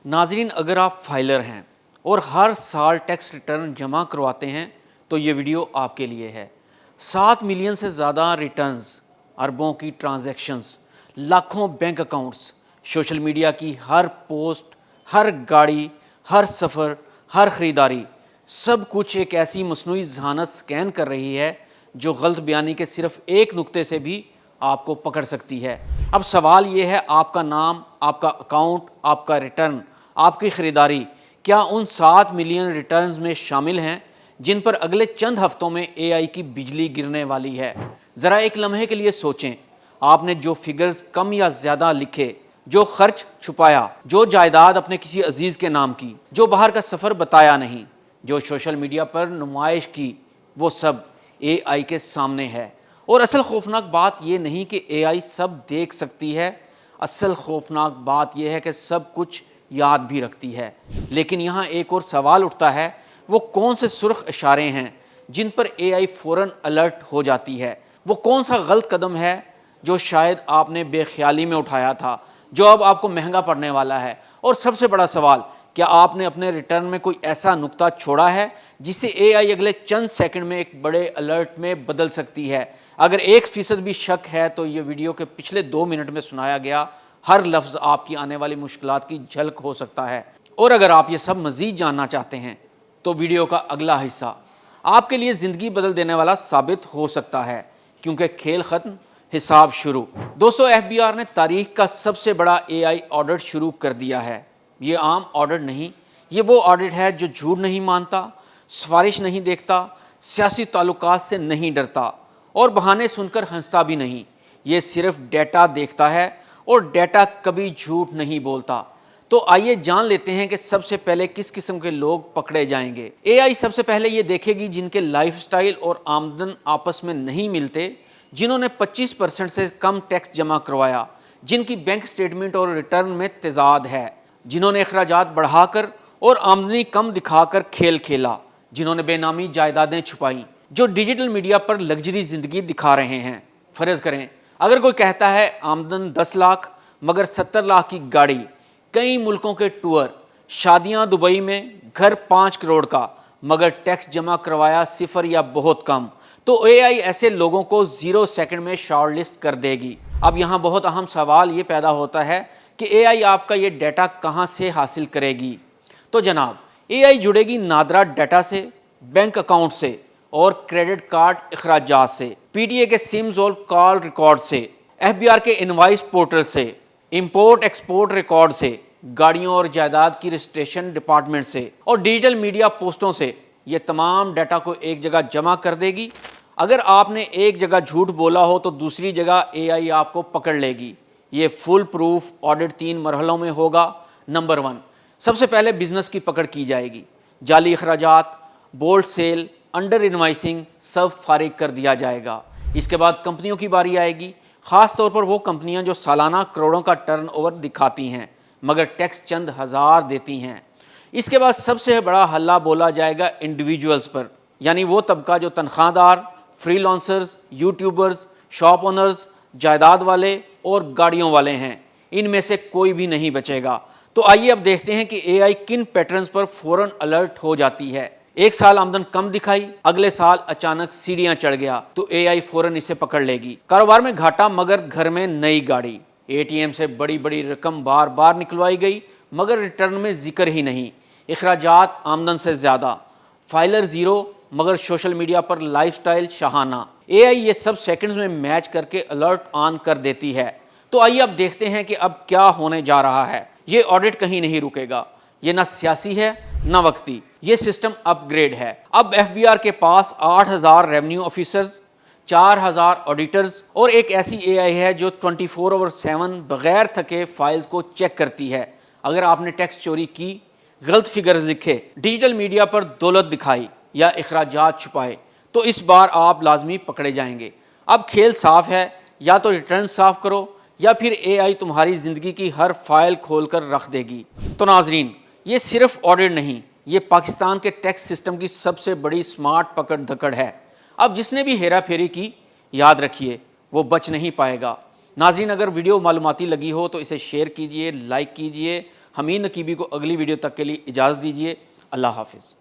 नाजरीन, अगर आप फाइलर हैं और हर साल टैक्स रिटर्न जमा करवाते हैं तो ये वीडियो आपके लिए है। 7 मिलियन से ज़्यादा रिटर्न्स, अरबों की ट्रांजैक्शंस, लाखों बैंक अकाउंट्स, सोशल मीडिया की हर पोस्ट, हर गाड़ी, हर सफ़र, हर ख़रीदारी, सब कुछ एक ऐसी मसनूई ज़हानत स्कैन कर रही है जो गलत बयानी के सिर्फ एक नुक्ते से भी आपको पकड़ सकती है। अब सवाल ये है, आपका नाम, आपका अकाउंट, आपका रिटर्न, आपकी ख़रीदारी क्या उन 7 मिलियन रिटर्न्स में शामिल हैं जिन पर अगले चंद हफ्तों में एआई की बिजली गिरने वाली है? ज़रा एक लम्हे के लिए सोचें, आपने जो फिगर्स कम या ज़्यादा लिखे, जो खर्च छुपाया, जो जायदाद अपने किसी अजीज़ के नाम की, जो बाहर का सफ़र बताया नहीं, जो सोशल मीडिया पर नुमाइश की, वो सब एआई के सामने है। और असल खौफनाक बात यह नहीं कि एआई सब देख सकती है, असल खौफनाक बात यह है कि सब कुछ याद भी रखती है। लेकिन यहाँ एक और सवाल उठता है, वो कौन से सुर्ख इशारे हैं जिन पर एआई फ़ौरन अलर्ट हो जाती है? वो कौन सा गलत कदम है जो शायद आपने बेख्याली में उठाया था, जो अब आपको महंगा पड़ने वाला है? और सबसे बड़ा सवाल, क्या आपने अपने रिटर्न में कोई ऐसा नुक्ता छोड़ा है जिसे एआई अगले चंद सेकंड में एक बड़े अलर्ट में बदल सकती है? अगर 1% भी शक है तो ये वीडियो के पिछले 2 मिनट में सुनाया गया हर लफ्ज़ आपकी आने वाली मुश्किलात की झलक हो सकता है। और अगर आप ये सब मज़ीद जानना चाहते हैं तो वीडियो का अगला हिस्सा आपके लिए ज़िंदगी बदल देने वाला साबित हो सकता है, क्योंकि खेल ख़त्म, हिसाब शुरू। दोस्तों, एफबीआर ने तारीख का सबसे बड़ा एआई ऑडिट शुरू कर दिया है। ये आम ऑडिट नहीं, ये वो ऑडिट है जो झूठ नहीं मानता, सिफारिश नहीं देखता, सियासी ताल्लुकात से नहीं डरता और बहाने सुनकर हंसता भी नहीं। ये सिर्फ डेटा देखता है और डेटा कभी झूठ नहीं बोलता। तो आइए जान लेते हैं कि सबसे पहले किस किस्म के लोग पकड़े जाएंगे। एआई सबसे पहले ये देखेगी जिनके लाइफस्टाइल और आमदन आपस में नहीं मिलते, जिन्होंने 25% से कम टैक्स जमा करवाया, जिनकी बैंक स्टेटमेंट और रिटर्न में तेजाद है, जिन्होंने अखराजात बढ़ाकर और आमदनी कम दिखाकर खेल खेला, जिन्होंने बेनामी जायदादें छुपाई, जो डिजिटल मीडिया पर लग्जरी ज़िंदगी दिखा रहे हैं। फ़र्ज़ करें, अगर कोई कहता है आमदन 10 लाख मगर 70 लाख की गाड़ी, कई मुल्कों के टूर, शादियां दुबई में, घर 5 करोड़ का मगर टैक्स जमा करवाया 0 या बहुत कम, तो एआई ऐसे लोगों को 0 सेकंड में शॉर्टलिस्ट कर देगी। अब यहाँ बहुत अहम सवाल ये पैदा होता है कि एआई आपका ये डाटा कहाँ से हासिल करेगी? तो जनाब, एआई जुड़ेगी नादरा डाटा से, बैंक अकाउंट से और क्रेडिट कार्ड अखराजात से, पीटीए के सिम्स और कॉल रिकॉर्ड से, एफबीआर के इनवाइस पोर्टल से, इंपोर्ट एक्सपोर्ट रिकॉर्ड से, गाड़ियों और जायदाद की रजिस्ट्रेशन डिपार्टमेंट से और डिजिटल मीडिया पोस्टों से। ये तमाम डाटा को एक जगह जमा कर देगी। अगर आपने एक जगह झूठ बोला हो तो दूसरी जगह एआई आपको पकड़ लेगी। ये फुल प्रूफ ऑडिट 3 मरहलों में होगा। नंबर 1, सबसे पहले बिजनेस की पकड़ की जाएगी। जाली अखराजात, बोल्ड सेल, अंडर इनवाइसिंग सब फारिग कर दिया जाएगा। इसके बाद कंपनियों की बारी आएगी, ख़ास तौर पर वो कंपनियां जो सालाना करोड़ों का टर्नओवर दिखाती हैं मगर टैक्स चंद हज़ार देती हैं। इसके बाद सबसे बड़ा हल्ला बोला जाएगा इंडिविजुअल्स पर, यानी वो तबका जो तनख्वाहदार, फ्रीलांसर्स, यूट्यूबर्स, शॉप ओनर्स, जायदाद वाले और गाड़ियों वाले हैं। इनमें से कोई भी नहीं बचेगा। तो आइए अब देखते हैं कि एआई किन पैटर्न्स पर फ़ौरन अलर्ट हो जाती है। एक साल आमदन कम दिखाई, अगले साल अचानक सीढ़ियां चढ़ गया तो एआई फ़ौरन इसे पकड़ लेगी। कारोबार में घाटा मगर घर में नई गाड़ी, एटीएम से बड़ी बड़ी रकम बार बार निकलवाई गई मगर रिटर्न में जिक्र ही नहीं, अखराजात आमदन से ज़्यादा, फाइलर ज़ीरो मगर सोशल मीडिया पर लाइफस्टाइल शाहाना। एआई ये सब सेकंड्स में मैच करके अलर्ट ऑन कर देती है। तो आइए अब देखते हैं कि अब क्या होने जा रहा है। ये ऑडिट कहीं नहीं रुकेगा। ये ना सियासी है ना वक्ती, ये सिस्टम अपग्रेड है। अब एफबीआर के पास 8000 रेवेन्यू ऑफिसर्स, 4000 ऑडिटर्स और एक ऐसी एआई है जो 24/7 बगैर थके फाइल्स को चेक करती है। अगर आपने टैक्स चोरी की, गलत फिगर्स लिखे, डिजिटल मीडिया पर दौलत दिखाई या अखराजात छुपाए तो इस बार आप लाजमी पकड़े जाएंगे। अब खेल साफ है, या तो रिटर्न साफ करो या फिर एआई तुम्हारी ज़िंदगी की हर फाइल खोल कर रख देगी। तो नाजरीन, ये सिर्फ ऑडिट नहीं, ये पाकिस्तान के टैक्स सिस्टम की सबसे बड़ी स्मार्ट पकड़ धकड़ है। अब जिसने भी हेरा फेरी की, याद रखिए वो बच नहीं पाएगा। नाजरीन, अगर वीडियो मालूमाती लगी हो तो इसे शेयर कीजिए, लाइक कीजिए, حمید نقیبی کو اگلی ویڈیو تک کے لیے اجازت دیجیے۔ اللہ حافظ۔